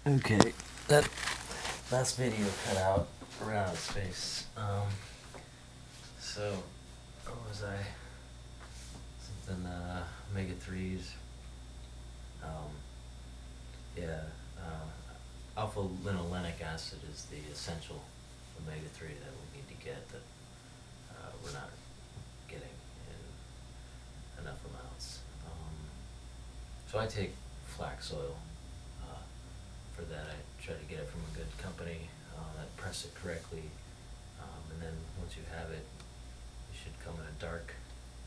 Okay, that last video cut out around his face. So, where was I? Something, omega 3s. Um, yeah, alpha linolenic acid is the essential omega 3 that we need to get that we're not getting in enough amounts. So I take flax oil. For that, I try to get it from a good company that press it correctly, and then once you have it, it should come in a dark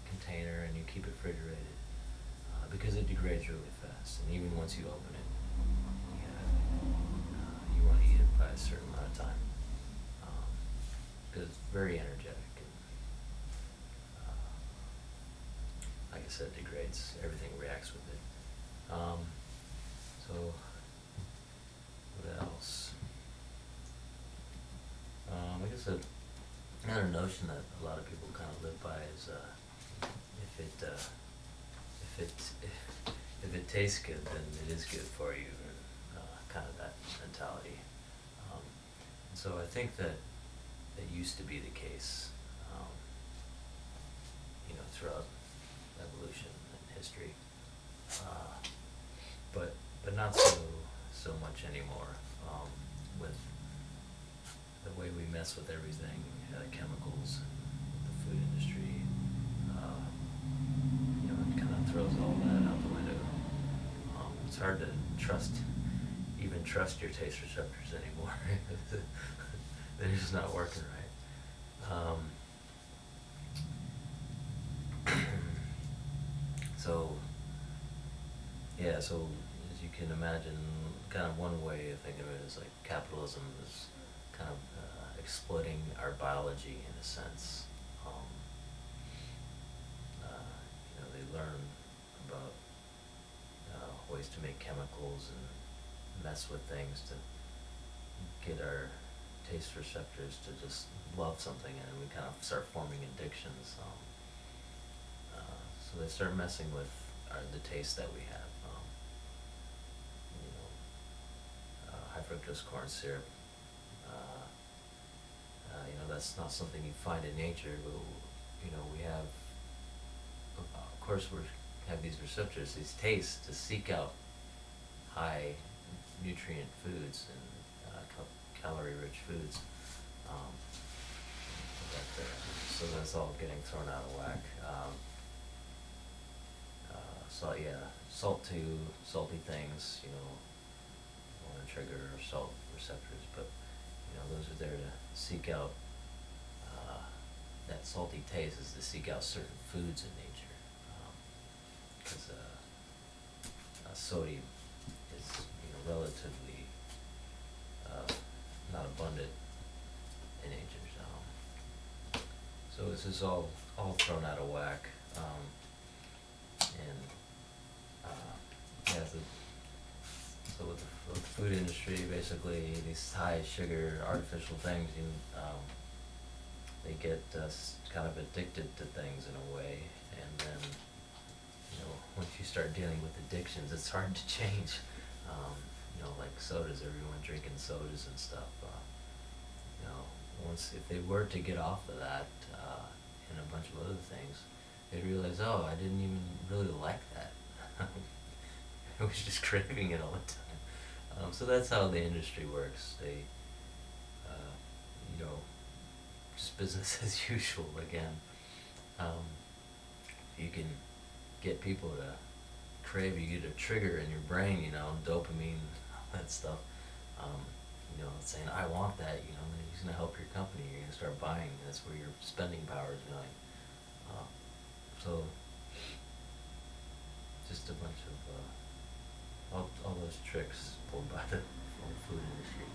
container and you keep it refrigerated because it degrades really fast. And even once you open it, you want to eat it by a certain amount of time because it's very energetic and, like I said, degrades. Everything reacts with it. So what else? I guess another notion that a lot of people kind of live by is if it tastes good, then it is good for you, and kind of that mentality. And so I think that it used to be the case, throughout evolution and history, but not so much anymore. With the way we mess with everything, chemicals, the food industry, it kind of throws all that out the window. It's hard to even trust your taste receptors anymore. They're just not working right. So, yeah, so as you can imagine, kind of one way of thinking of it is like capitalism is kind of exploiting our biology in a sense. They learn about ways to make chemicals and mess with things to get our taste receptors to just love something, and we kind of start forming addictions. So they start messing with the taste that we have. High fructose corn syrup. That's not something you find in nature, but we have. Of course, we have these receptors, these tastes to seek out high nutrient foods and calorie-rich foods. Um, so that's all getting thrown out of whack. Salty things, want to trigger salt receptors, but those are there to seek out that salty taste is to seek out certain foods in nature, because sodium is relatively not abundant in nature. So this is all thrown out of whack, and yeah. So with the food industry, basically these high sugar artificial things, they get kind of addicted to things in a way, and then once you start dealing with addictions, it's hard to change. Like sodas, everyone drinking sodas and stuff. Once if they were to get off of that and a bunch of other things, they'd realize, oh, I didn't even really like that. I was just craving it all the time. So that's how the industry works. They, just business as usual again. You can get people to crave, you get a trigger in your brain, dopamine, all that stuff. Saying, I want that, then he's going to help your company, you're going to start buying, that's where your spending power is going. So, just a bunch of, all those tricks pulled by the food industry.